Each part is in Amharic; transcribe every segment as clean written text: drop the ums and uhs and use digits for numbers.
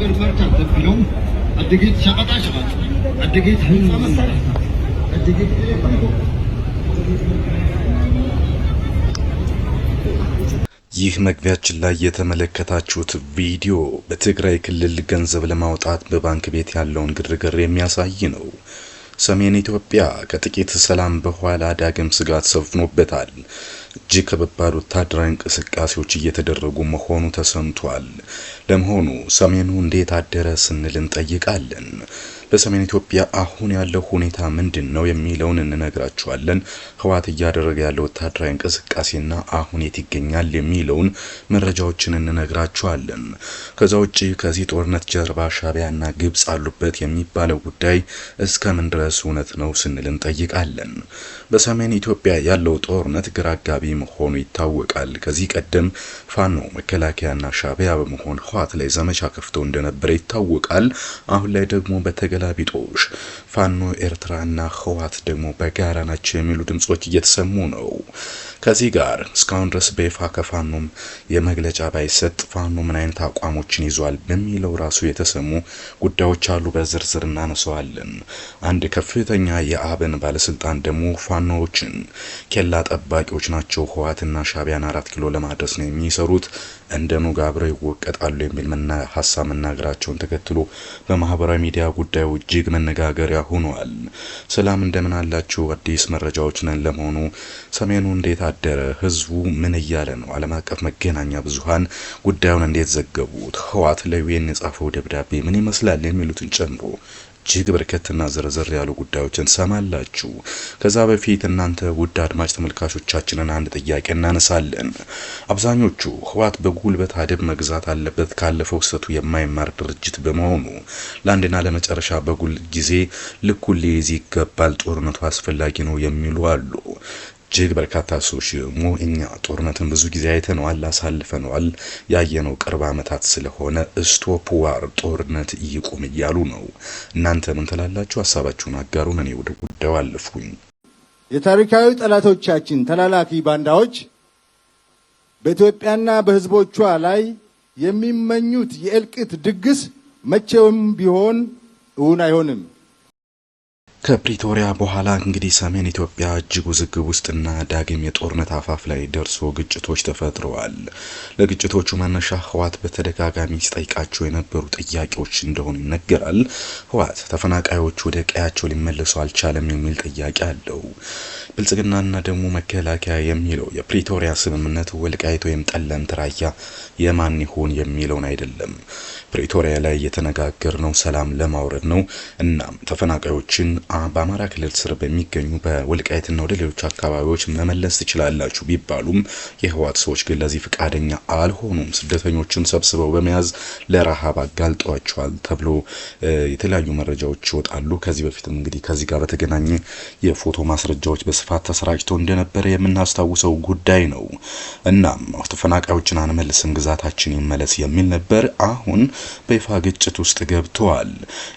ነገር ፈርታ ተብሎም አድጌት ሸቀጣ ሸቀጥ አድጌት አድጌት ይህ መግቢያችን ላይ የተመለከታችሁት ቪዲዮ በትግራይ ክልል ገንዘብ ለማውጣት በባንክ ቤት ያለውን ግርግር የሚያሳይ ነው። ሰሜን ኢትዮጵያ ከጥቂት ሰላም በኋላ ዳግም ስጋት ሰፍኖበታል። እጅግ ከባድ ወታደራዊ እንቅስቃሴዎች እየተደረጉ መሆኑ ተሰምቷል። ለመሆኑ ሰሜኑ እንዴት አደረ ስንል እንጠይቃለን። በሰሜን ኢትዮጵያ አሁን ያለው ሁኔታ ምንድነው የሚለውን እንነግራችኋለን። ህወሓት እያደረገ ያለው ወታደራዊ እንቅስቃሴና አሁን የት ይገኛል የሚለውን መረጃዎችን እንነግራችኋለን። ከዛ ውጪ ከዚህ ጦርነት ጀርባ ሻዕቢያና ግብጽ አሉበት የሚባለው ጉዳይ እስከምን ድረስ እውነት ነው ስንል እንጠይቃለን። በሰሜን ኢትዮጵያ ያለው ጦርነት ግራ አጋቢ መሆኑ ይታወቃል። ከዚህ ቀደም ፋኖ መከላከያና ሻዕቢያ በመሆን ህወሓት ላይ ዘመቻ ከፍተው እንደነበረ ይታወቃል። አሁን ላይ ደግሞ በተገላቢጦሽ ፋኖ ኤርትራና ህወሓት ደግሞ በጋራ ናቸው የሚሉ ድምጾች እየተሰሙ ነው። ከዚህ ጋር እስካሁን ድረስ በይፋ ከፋኖም የመግለጫ ባይሰጥ ፋኖ ምን አይነት አቋሞችን ይዟል በሚለው ራሱ የተሰሙ ጉዳዮች አሉ። በዝርዝር እናነሳዋለን። አንድ ከፍተኛ የአብን ባለስልጣን ደግሞ ፋኖዎችን ኬላ ጠባቂዎች ናቸው፣ ህወሓትና ሻዕቢያን 4 ኪሎ ለማድረስ ነው የሚሰሩት፣ እንደ ኑግ አብረው ይወቀጣሉ የሚል ሀሳብ መናገራቸውን ተከትሎ በማህበራዊ ሚዲያ ጉዳዩ እጅግ መነጋገሪያ ሆኗል። ሰላም እንደምን አላችሁ? አዲስ መረጃዎች ነን። ለመሆኑ ሰሜኑ እንዴት አደረ? ህዝቡ ምን እያለ ነው? ዓለም አቀፍ መገናኛ ብዙሃን ጉዳዩን እንዴት ዘገቡት? ህወሓት ለዩኤን የጻፈው ደብዳቤ ምን ይመስላል? የሚሉትን ጨምሮ እጅግ በርከትና ዝርዝር ያሉ ጉዳዮችን ሰማላችሁ። ከዛ በፊት እናንተ ውድ አድማጭ ተመልካቾቻችንን አንድ ጥያቄ እናነሳለን። አብዛኞቹ ህወሓት በጉልበት አደብ መግዛት አለበት ካለፈው ስህተቱ የማይማር ድርጅት በመሆኑ ለአንድና ለመጨረሻ በጉል ጊዜ ልኩን ሊይዝ ይገባል፣ ጦርነቱ አስፈላጊ ነው የሚሉ አሉ። እጅግ በርካታ ሰዎች ደግሞ እኛ ጦርነትን ብዙ ጊዜ አይተነዋል፣ አሳልፈነዋል፣ ያየነው ቅርብ ዓመታት ስለሆነ ስቶፕ ዋር ጦርነት ይቁም እያሉ ነው። እናንተ ምን ትላላችሁ? ሀሳባችሁን አጋሩን። እኔ ወደ ጉዳዩ አለፍኩኝ። የታሪካዊ ጠላቶቻችን ተላላኪ ባንዳዎች በኢትዮጵያና በህዝቦቿ ላይ የሚመኙት የእልቂት ድግስ መቼውም ቢሆን እውን አይሆንም። ከፕሪቶሪያ በኋላ እንግዲህ ሰሜን ኢትዮጵያ እጅግ ውዝግብ ውስጥና ዳግም የጦርነት አፋፍ ላይ ደርሶ ግጭቶች ተፈጥረዋል። ለግጭቶቹ መነሻ ህወሓት በተደጋጋሚ ሲጠይቃቸው የነበሩ ጥያቄዎች እንደሆኑ ይነገራል። ህወሓት ተፈናቃዮች ወደ ቀያቸው ሊመለሱ አልቻለም የሚል ጥያቄ አለው። ብልጽግናና ደግሞ መከላከያ የሚለው የፕሪቶሪያ ስምምነት ወልቃይት ወይም ጠለምት ራያ የማን ይሁን የሚለውን አይደለም። ፕሪቶሪያ ላይ የተነጋገርነው ሰላም ለማውረድ ነው። እናም ተፈናቃዮችን በአማራ ክልል ስር በሚገኙ በወልቃይትና ወደ ሌሎች አካባቢዎች መመለስ ትችላላችሁ ቢባሉም የህወሓት ሰዎች ግን ለዚህ ፈቃደኛ አልሆኑም። ስደተኞችን ሰብስበው በመያዝ ለረሃብ አጋልጧቸዋል ተብሎ የተለያዩ መረጃዎች ይወጣሉ። ከዚህ በፊትም እንግዲህ ከዚህ ጋር በተገናኘ የፎቶ ማስረጃዎች በስፋት ተሰራጭተው እንደነበረ የምናስታውሰው ጉዳይ ነው። እናም ተፈናቃዮችን አንመልስም፣ ግዛታችን ይመለስ የሚል ነበር። አሁን በይፋ ግጭት ውስጥ ገብተዋል።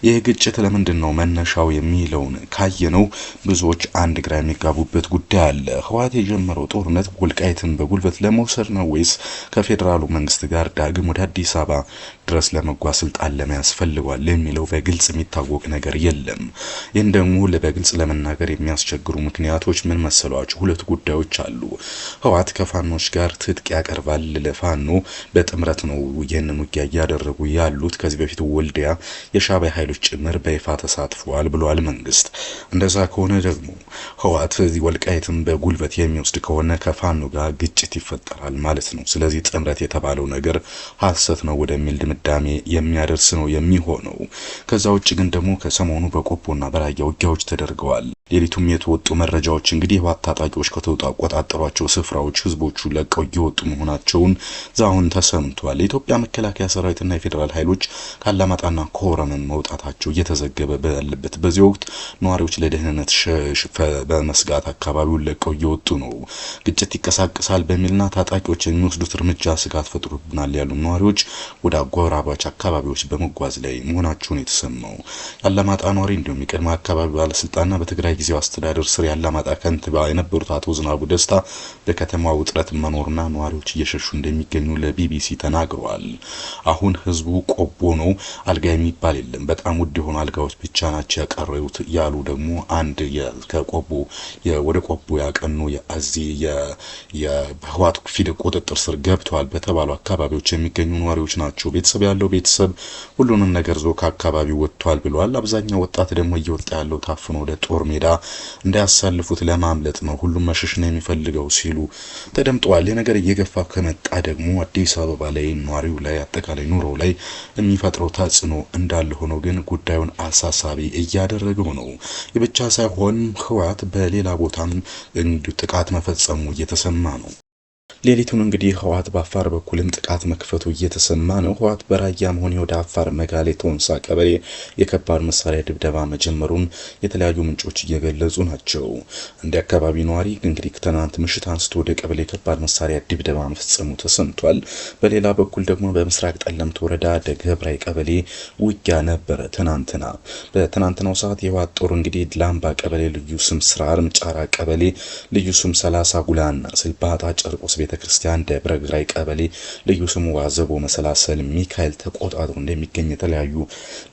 ይህ ግጭት ለምንድን ነው መነሻው የሚለውን ካየነው ብዙዎች አንድ ግራ የሚጋቡበት ጉዳይ አለ። ህወሓት የጀመረው ጦርነት ወልቃይትን በጉልበት ለመውሰድ ነው ወይስ ከፌዴራሉ መንግስት ጋር ዳግም ወደ አዲስ አበባ ድረስ ለመጓዝ ስልጣን ለመያዝ ፈልጓል የሚለው በግልጽ የሚታወቅ ነገር የለም። ይህን ደግሞ በግልጽ ለመናገር የሚያስቸግሩ ምክንያቶች ምን መሰሏቸው? ሁለት ጉዳዮች አሉ። ህወሓት ከፋኖች ጋር ትጥቅ ያቀርባል። ለፋኖ በጥምረት ነው ይህንን ውጊያ እያደረጉ ያሉት። ከዚህ በፊት ወልዲያ የሻዕቢያ ኃይሎች ጭምር በይፋ ተሳትፈዋል ብሏል መንግስት። እንደዛ ከሆነ ደግሞ ህወሓት ወልቃይትን በጉልበት የሚወስድ ከሆነ ከፋኖ ጋር ግጭት ይፈጠራል ማለት ነው። ስለዚህ ጥምረት የተባለው ነገር ሐሰት ነው ወደሚል ድምዳሜ የሚያደርስ ነው የሚሆነው። ከዛ ውጭ ግን ደግሞ ከሰሞኑ በቆቦና በራያ ውጊያዎች ተደርገዋል። ሌሊቱም የተወጡ መረጃዎች እንግዲህ ህወሓት ታጣቂዎች ከተቆጣጠሯቸው ስፍራዎች ህዝቦቹ ለቀው እየወጡ መሆናቸውን ዛሁን ተሰምቷል። የኢትዮጵያ መከላከያ ሰራዊትና የፌዴራል ኃይሎች ካላማጣና ኮረምን መውጣታቸው እየተዘገበ ባለበት በዚህ ወቅት ነዋሪዎች ለደህንነት በመስጋት አካባቢውን ለቀው እየወጡ ነው። ግጭት ይቀሳቀሳል በሚልና ታጣቂዎች የሚወስዱት እርምጃ ስጋት ፈጥሮብናል ያሉ ነዋሪዎች ወደ አጎራባች አካባቢዎች በመጓዝ ላይ መሆናቸውን የተሰማው የአላማጣ ነዋሪ እንዲሁም የቀድሞ አካባቢ ባለስልጣንና በትግራይ በጊዜው አስተዳደር ስር ያላማጣ ከንቲባ የነበሩት አቶ ዝናቡ ደስታ በከተማው ውጥረት መኖርና ነዋሪዎች እየሸሹ እንደሚገኙ ለቢቢሲ ተናግረዋል። አሁን ህዝቡ ቆቦ ነው፣ አልጋ የሚባል የለም፣ በጣም ውድ የሆኑ አልጋዎች ብቻ ናቸው ያቀረቡት ያሉ ደግሞ አንድ ከቆቦ ወደ ቆቦ ያቀኑ የህወሓት ፊደል ቁጥጥር ስር ገብተዋል በተባሉ አካባቢዎች የሚገኙ ነዋሪዎች ናቸው። ቤተሰብ ያለው ቤተሰብ ሁሉንም ነገር ዞ ከአካባቢው ወጥቷል ብለዋል። አብዛኛው ወጣት ደግሞ እየወጣ ያለው ታፍኖ ወደ ጦር ሜዳ እንዳያሳልፉት ለማምለጥ ነው፣ ሁሉም መሸሽ ነው የሚፈልገው ሲሉ ተደምጠዋል። የነገር እየገፋ ከመጣ ደግሞ አዲስ አበባ ላይ ነዋሪው ላይ አጠቃላይ ኑሮው ላይ የሚፈጥረው ተጽዕኖ እንዳለ ሆኖ ግን ጉዳዩን አሳሳቢ እያደረገው ነው። የብቻ ሳይሆን ህወሓት በሌላ ቦታም ጥቃት መፈጸሙ እየተሰማ ነው። ሌሊቱን እንግዲህ ህወሓት በአፋር በኩልም ጥቃት መክፈቱ እየተሰማ ነው። ህወሓት በራያም ሆነ ወደ አፋር መጋሌ ቶንሳ ቀበሌ የከባድ መሳሪያ ድብደባ መጀመሩን የተለያዩ ምንጮች እየገለጹ ናቸው። እንደ አካባቢ ነዋሪ እንግዲህ ትናንት ምሽት አንስቶ ወደ ቀበሌ የከባድ መሳሪያ ድብደባ መፈጸሙ ተሰምቷል። በሌላ በኩል ደግሞ በምስራቅ ጠለምት ወረዳ ደገብራይ ቀበሌ ውጊያ ነበረ ትናንትና። በትናንትናው ሰዓት የህወሓት ጦር እንግዲህ ላምባ ቀበሌ ልዩ ስም ስራር ምጫራ ቀበሌ ልዩ ስም 30 ጉላና ስልባታ ጨርቆስ ቤተክርስቲያን ደብረ ግራይ ቀበሌ ልዩ ስሙ ዋዘቦ መሰላሰል ሚካኤል ተቆጣጥሮ እንደሚገኝ የተለያዩ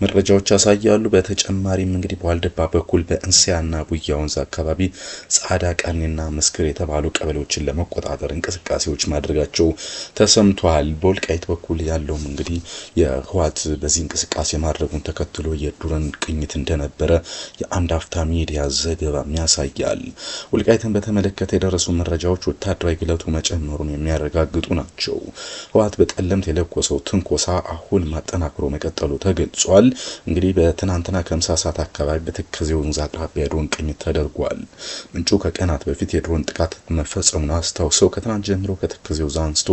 መረጃዎች ያሳያሉ። በተጨማሪም እንግዲህ በዋልድባ በኩል በእንሲያና ቡያ ወንዝ አካባቢ ጻዳ ቀኔና መስክር የተባሉ ቀበሌዎችን ለመቆጣጠር እንቅስቃሴዎች ማድረጋቸው ተሰምቷል። በወልቃይት በኩል ያለውም እንግዲህ የህወሓት በዚህ እንቅስቃሴ ማድረጉን ተከትሎ የዱርን ቅኝት እንደነበረ የአንድ አፍታ ሚዲያ ዘገባ ያሳያል። ወልቃይትን በተመለከተ የደረሱ መረጃዎች ወታደራዊ ግለቱ መጨመሩን የሚያረጋግጡ ናቸው። ህወሓት በጠለምት የለኮሰው ትንኮሳ አሁን ማጠናክሮ መቀጠሉ ተገልጿል። እንግዲህ በትናንትና ከምሳ ሰዓት አካባቢ በተከዜ ወንዝ አቅራቢያ የድሮን ቅኝት ተደርጓል። ምንጩ ከቀናት በፊት የድሮን ጥቃት መፈጸሙን አስታውሰው ከትናንት ጀምሮ ከተከዜ ወንዝ አንስቶ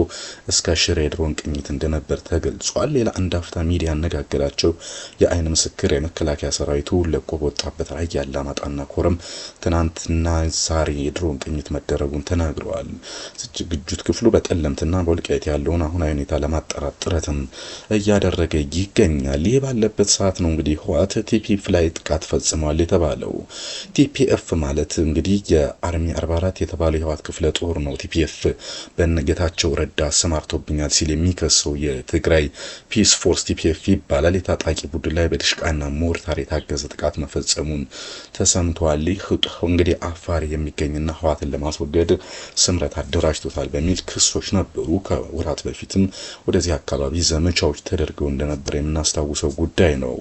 እስከ ሽሬ የድሮን ቅኝት እንደነበር ተገልጿል። ሌላ አንድ አፍታ ሚዲያ ያነጋገራቸው የአይን ምስክር የመከላከያ ሰራዊቱ ለቆ በወጣበት ራያ አላማጣና ኮረም ትናንትና ዛሬ የድሮን ቅኝት መደረጉን ተናግረዋል። ዝግጅት ክፍሉ በጠለምትና በወልቃይት ያለውን አሁናዊ ሁኔታ ለማጣራት ጥረትም እያደረገ ይገኛል። ይህ ባለበት ሰዓት ነው እንግዲህ ህወሓት ቲፒኤፍ ላይ ጥቃት ፈጽሟል የተባለው። ቲፒኤፍ ማለት እንግዲህ የአርሚ 44 የተባለው የህወሓት ክፍለ ጦር ነው። ቲፒኤፍ በነጌታቸው ረዳ አሰማርቶብኛል ሲል የሚከሰው የትግራይ ፒስ ፎርስ ቲፒኤፍ ይባላል። የታጣቂ ቡድን ላይ በድሽቃና ሞርታር የታገዘ ጥቃት መፈጸሙን ተሰምቷል። እንግዲህ አፋር የሚገኝና ህወሓትን ለማስወገድ ስምረት አደራጅቶታል በሚል ክሶች ነበሩ። ከወራት በፊትም ወደዚህ አካባቢ ዘመቻዎች ተደርገው እንደነበር የምናስታውሰው ጉዳይ ነው።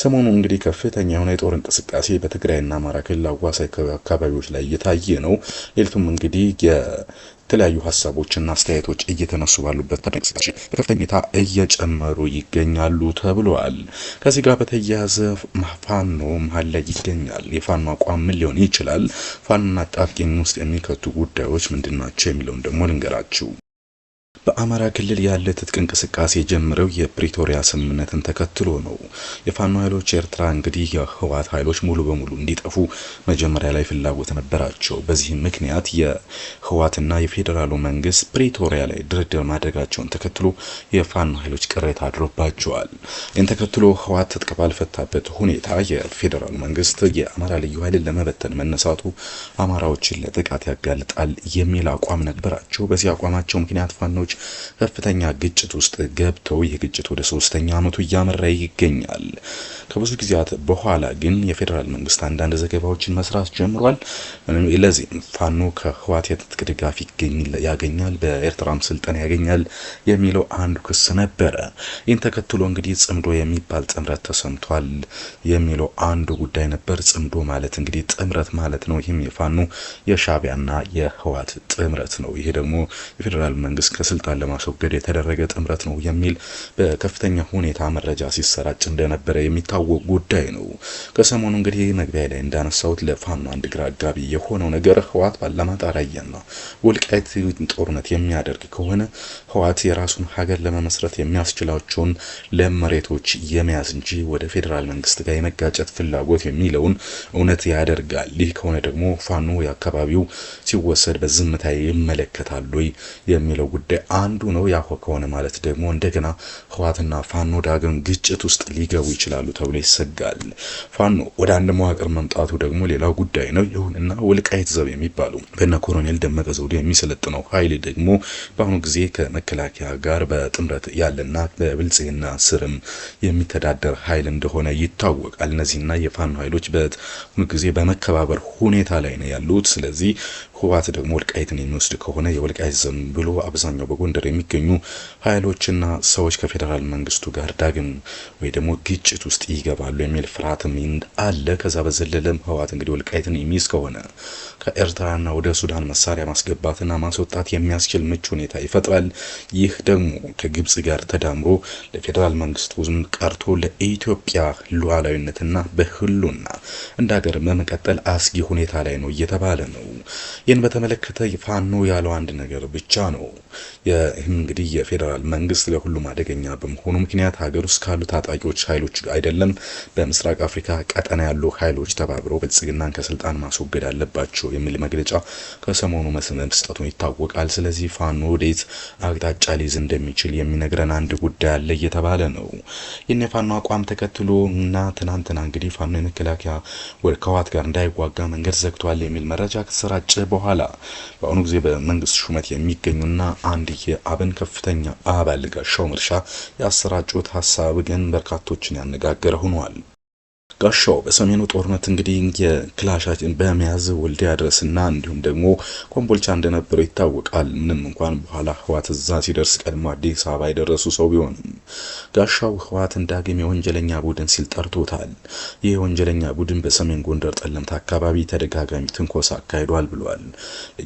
ሰሞኑ እንግዲህ ከፍተኛ የሆነ የጦር እንቅስቃሴ በትግራይና አማራ ክልል አዋሳኝ አካባቢዎች ላይ እየታየ ነው። ሌሊቱም እንግዲህ የተለያዩ ሀሳቦችና አስተያየቶች እየተነሱ ባሉበት እንቅስቃሴ በከፍተኛ ሁኔታ እየጨመሩ ይገኛሉ ተብሏል። ከዚህ ጋር በተያያዘ ፋኖ መሀል ላይ ይገኛል። የፋኖ አቋም ምን ሊሆን ይችላል? ፋኖና አጣብቂኝ ውስጥ የሚከቱ ጉዳዮች ምንድናቸው የሚለውን ደግሞ ልንገራችሁ። በአማራ ክልል ያለ ትጥቅ እንቅስቃሴ ጀምረው የፕሪቶሪያ ስምምነትን ተከትሎ ነው። የፋኖ ኃይሎች ኤርትራ እንግዲህ የህወሓት ኃይሎች ሙሉ በሙሉ እንዲጠፉ መጀመሪያ ላይ ፍላጎት ነበራቸው። በዚህም ምክንያት የህወሓትና የፌዴራሉ መንግስት ፕሪቶሪያ ላይ ድርድር ማድረጋቸውን ተከትሎ የፋኖ ኃይሎች ቅሬታ አድሮባቸዋል። ይህን ተከትሎ ህወሓት ትጥቅ ባልፈታበት ሁኔታ የፌዴራሉ መንግስት የአማራ ልዩ ኃይልን ለመበተን መነሳቱ አማራዎችን ለጥቃት ያጋልጣል የሚል አቋም ነበራቸው። በዚህ አቋማቸው ምክንያት ፋኖች ከፍተኛ ግጭት ውስጥ ገብተው ይህ ግጭት ወደ 3ኛ ዓመቱ እያመራ ይገኛል። ከብዙ ጊዜያት በኋላ ግን የፌዴራል መንግስት አንዳንድ ዘገባዎችን መስራት ጀምሯል። ለዚህ ፋኖ ከህወሓት የትጥቅ ድጋፍ ያገኛል፣ በኤርትራም ስልጠና ያገኛል የሚለው አንዱ ክስ ነበረ። ይህን ተከትሎ እንግዲህ ጽምዶ የሚባል ጥምረት ተሰምቷል የሚለው አንዱ ጉዳይ ነበር። ጽምዶ ማለት እንግዲህ ጥምረት ማለት ነው። ይህም የፋኖ የሻዕቢያና የህወሓት ጥምረት ነው። ይሄ ደግሞ የፌዴራል መንግስት ከስልጣን ለማስወገድ የተደረገ ጥምረት ነው የሚል በከፍተኛ ሁኔታ መረጃ ሲሰራጭ እንደነበረ የሚታወቅ ጉዳይ ነው። ከሰሞኑ እንግዲህ መግቢያ ላይ እንዳነሳሁት ለፋኖ አንድ ግራ አጋቢ የሆነው ነገር ህወሓት ባላማጣ ራያና ወልቃይት ጦርነት የሚያደርግ ከሆነ ህወሓት የራሱን ሀገር ለመመስረት የሚያስችላቸውን ለመሬቶች የመያዝ እንጂ ወደ ፌዴራል መንግስት ጋር የመጋጨት ፍላጎት የሚለውን እውነት ያደርጋል። ይህ ከሆነ ደግሞ ፋኖ የአካባቢው ሲወሰድ በዝምታ ይመለከታሉ የሚለው ጉዳይ አንዱ ነው። ያ ከሆነ ማለት ደግሞ እንደገና ህወሓትና ፋኖ ዳግም ግጭት ውስጥ ሊገቡ ይችላሉ ተብሎ ይሰጋል። ፋኖ ወደ አንድ መዋቅር መምጣቱ ደግሞ ሌላው ጉዳይ ነው። ይሁንና ወልቃይት ዘብ የሚባሉ በነ ኮሎኔል ደመቀ ዘውዱ የሚሰለጥነው ኃይል ደግሞ በአሁኑ ጊዜ ከመከላከያ ጋር በጥምረት ያለና በብልጽግና ስርም የሚተዳደር ኃይል እንደሆነ ይታወቃል። እነዚህና የፋኖ ኃይሎች በአሁኑ ጊዜ በመከባበር ሁኔታ ላይ ነው ያሉት። ስለዚህ ህወሓት ደግሞ ወልቃይትን የሚወስድ ከሆነ የወልቃይት ዘብ ብሎ አብዛኛው በጎንደር የሚገኙ ኃይሎችና ሰዎች ከፌዴራል መንግስቱ ጋር ዳግም ወይ ደግሞ ግጭት ውስጥ ይገባሉ የሚል ፍርሃትም አለ። ከዛ በዘለለም ህወሓት እንግዲህ ወልቃይትን የሚይዝ ከሆነ ከኤርትራና ወደ ሱዳን መሳሪያ ማስገባትና ማስወጣት የሚያስችል ምቹ ሁኔታ ይፈጥራል። ይህ ደግሞ ከግብጽ ጋር ተዳምሮ ለፌዴራል መንግስቱ ቀርቶ ለኢትዮጵያ ሉዓላዊነትና በህልውና እንደ ሀገር በመቀጠል አስጊ ሁኔታ ላይ ነው እየተባለ ነው። ይህን በተመለከተ ፋኖ ያለው አንድ ነገር ብቻ ነው። ይህም እንግዲህ የፌዴራል መንግስት ለሁሉም አደገኛ በመሆኑ ምክንያት ሀገር ውስጥ ካሉ ታጣቂዎች ኃይሎች አይደለም በምስራቅ አፍሪካ ቀጠና ያሉ ኃይሎች ተባብረው ብልጽግናን ከስልጣን ማስወገድ አለባቸው የሚል መግለጫ ከሰሞኑ መስጠቱን ይታወቃል። ስለዚህ ፋኖ ወዴት አቅጣጫ ሊይዝ እንደሚችል የሚነግረን አንድ ጉዳይ አለ እየተባለ ነው። ይህን የፋኖ አቋም ተከትሎ እና ትናንትና እንግዲህ ፋኖ የመከላከያ ከህወሓት ጋር እንዳይዋጋ መንገድ ዘግቷል የሚል መረጃ ከተሰራጨ በኋላ በአሁኑ ጊዜ በመንግስት ሹመት የሚገኙና አንድ የአብን ከፍተኛ አባል ጋሻው መርሻ ያሰራጩት ሀሳብ ግን በርካቶችን ያነጋገረ ሆኗል። ጋሻው በሰሜኑ ጦርነት እንግዲህ የክላሻችን በመያዝ ወልዲያ ድረስና እንዲሁም ደግሞ ኮምቦልቻ እንደነበረው ይታወቃል። ምንም እንኳን በኋላ ህወሓት እዛ ሲደርስ ቀድሞ አዲስ አበባ የደረሱ ሰው ቢሆንም ጋሻው ህወሓትን ዳግም የወንጀለኛ ቡድን ሲል ጠርቶታል። ይህ የወንጀለኛ ቡድን በሰሜን ጎንደር ጠለምት አካባቢ ተደጋጋሚ ትንኮሳ አካሂዷል ብሏል።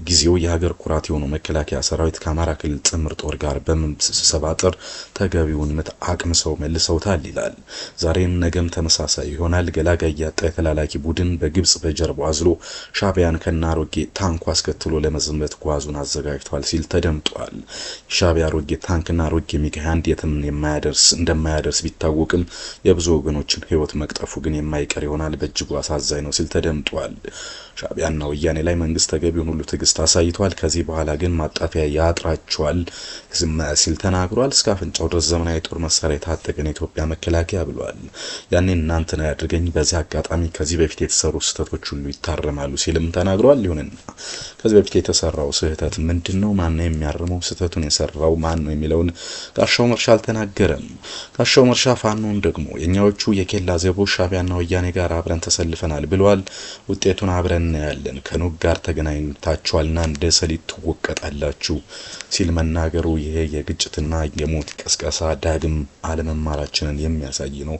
ጊዜው የሀገር ኩራት የሆነው መከላከያ ሰራዊት ከአማራ ክልል ጥምር ጦር ጋር በመሰባጠር ተገቢውን ምት አቅምሰው መልሰውታል ይላል። ዛሬም ነገም ተመሳሳይ ይሆናል። ገላጋይ ያጣ የተላላኪ ቡድን በግብጽ በጀርባው አዝሎ ሻቢያን ከናሮጌ ታንኩ አስከትሎ ለመዝመት ጓዙን አዘጋጅቷል ሲል ተደምጧል። ሻቢያ ሮጌ ታንክና ሮጌ ሚግ 21 የትም እንደማያደርስ ቢታወቅም የብዙ ወገኖችን ህይወት መቅጠፉ ግን የማይቀር ይሆናል፣ በእጅጉ አሳዛኝ ነው ሲል ተደምጧል። ሻቢያና ወያኔ ላይ መንግስት ተገቢውን ሁሉ ትዕግስት አሳይቷል። ከዚህ በኋላ ግን ማጣፊያ ያጥራቸዋል ሲል ተናግሯል። እስከ አፍንጫው ድረስ ዘመናዊ ጦር መሳሪያ የታጠቀን የኢትዮጵያ መከላከያ ብሏል። ያኔ እናንተ ነው ያድርገኝ፣ በዚህ አጋጣሚ ከዚህ በፊት የተሰሩ ስህተቶች ሁሉ ይታረማሉ ሲልም ተናግሯል። ይሁንና ከዚህ በፊት የተሰራው ስህተት ምንድነው? ማን ነው የሚያርመው? ስህተቱን የሰራው ማን ነው የሚለውን ጋሻው መርሻ አልተናገረም። ጋሻው መርሻ ፋኖን ደግሞ የኛዎቹ የኬላ ዘቦች ሻቢያና ወያኔ ጋር አብረን ተሰልፈናል ብለዋል። ውጤቱን አብረን ያለን ከኑግ ጋር ተገናኝታችኋልና እንደ ሰሊጥ ትወቀጣላችሁ ሲል መናገሩ ይሄ የግጭትና የሞት ቀስቀሳ ዳግም አለመማራችንን የሚያሳይ ነው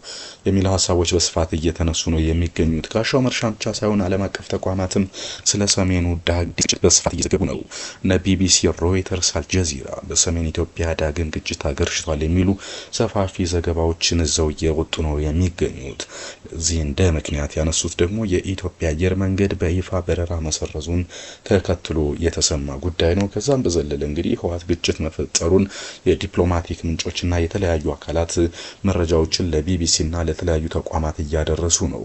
የሚሉ ሀሳቦች በስፋት እየተነሱ ነው የሚገኙት። ጋሻው መርሻ ብቻ ሳይሆን ዓለም አቀፍ ተቋማትም ስለ ሰሜኑ ግጭት በስፋት እየዘገቡ ነው። እነ ቢቢሲ፣ ሮይተርስ፣ አልጀዚራ በሰሜን ኢትዮጵያ ዳግም ግጭት አገርሽቷል የሚሉ ሰፋፊ ዘገባዎችን ይዘው እየወጡ ነው የሚገኙት። እዚህ እንደ ምክንያት ያነሱት ደግሞ የኢትዮጵያ አየር መንገድ በይፋ በረራ መሰረዙን ተከትሎ የተሰማ ጉዳይ ነው። ከዛም በዘለለ እንግዲህ ህወሓት ግጭት መፈጠሩን የዲፕሎማቲክ ምንጮችና የተለያዩ አካላት መረጃዎችን ለቢቢሲና ለተለያዩ ተቋማት እያደረሱ ነው።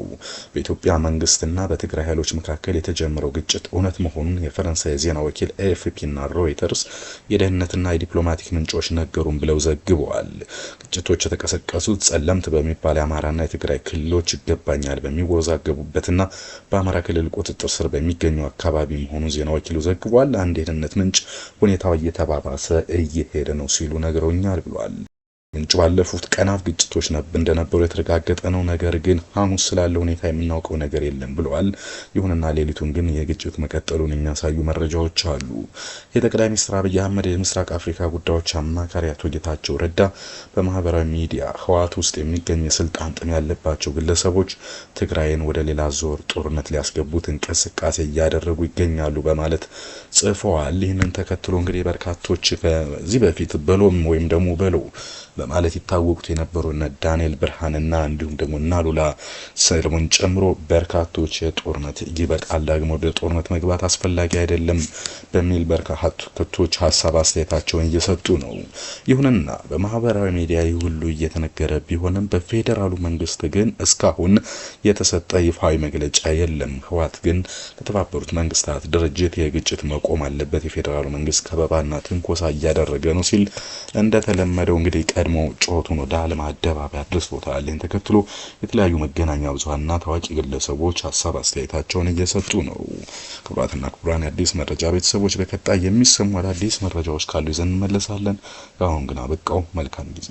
በኢትዮጵያ መንግስትና በትግራይ ኃይሎች መካከል የተጀመረው ግጭት እውነት መሆኑን የፈረንሳይ ዜና ወኪል ኤኤፍፒና ሮይተርስ የደህንነትና የዲፕሎማቲክ ምንጮች ነገሩን ብለው ዘግበዋል። ግጭቶች የተቀሰቀሱት ጸለምት በሚባል የአማራና የትግራይ ክልሎች ይገባኛል በሚወዛገቡበትና በአማራ ክልል ቁጥጥር ስር በሚገኙ አካባቢ መሆኑን ዜና ወኪሉ ዘግቧል። አንድ የደህንነት ምንጭ ሁኔታው እየተባባሰ እየሄደ ነው ሲሉ ነግረውኛል ብሏል። ምንጩ ባለፉት ቀናት ግጭቶች እንደነበሩ የተረጋገጠ ነው፣ ነገር ግን ሐሙስ ስላለው ሁኔታ የምናውቀው ነገር የለም ብለዋል። ይሁንና ሌሊቱን ግን የግጭት መቀጠሉን የሚያሳዩ መረጃዎች አሉ። የጠቅላይ ሚኒስትር አብይ አህመድ የምስራቅ አፍሪካ ጉዳዮች አማካሪ አቶ ጌታቸው ረዳ በማህበራዊ ሚዲያ ህወሓት ውስጥ የሚገኙ የስልጣን ጥም ያለባቸው ግለሰቦች ትግራይን ወደ ሌላ ዞር ጦርነት ሊያስገቡት እንቅስቃሴ እያደረጉ ይገኛሉ በማለት ጽፈዋል። ይህንን ተከትሎ እንግዲህ በርካቶች ከዚህ በፊት በሎም ወይም ደግሞ በሎ በማለት ይታወቁት የነበሩ እነ ዳንኤል ብርሃንና እንዲሁም ደግሞ ናሉላ ሰለሞን ጨምሮ በርካቶች የጦርነት ይበቃል፣ ደግሞ ወደ ጦርነት መግባት አስፈላጊ አይደለም በሚል በርካቶች ሀሳብ አስተያየታቸውን እየሰጡ ነው። ይሁንና በማህበራዊ ሚዲያ ሁሉ እየተነገረ ቢሆንም በፌዴራሉ መንግስት ግን እስካሁን የተሰጠ ይፋዊ መግለጫ የለም። ህወሓት ግን ከተባበሩት መንግስታት ድርጅት የግጭት መቆም አለበት፣ የፌዴራሉ መንግስት ከበባና ትንኮሳ እያደረገ ነው ሲል እንደተለመደው እንግዲህ ቀድሞ ጩኸቱን ወደ ዓለም አደባባይ አድርሶታል። ይህን ተከትሎ የተለያዩ መገናኛ ብዙሃንና ታዋቂ ግለሰቦች ሀሳብ አስተያየታቸውን እየሰጡ ነው። ክቡራትና ክቡራን የአዲስ መረጃ ቤተሰቦች በቀጣይ የሚሰሙ አዳዲስ መረጃዎች ካሉ ይዘን እንመለሳለን። አሁን ግን አበቃው። መልካም ጊዜ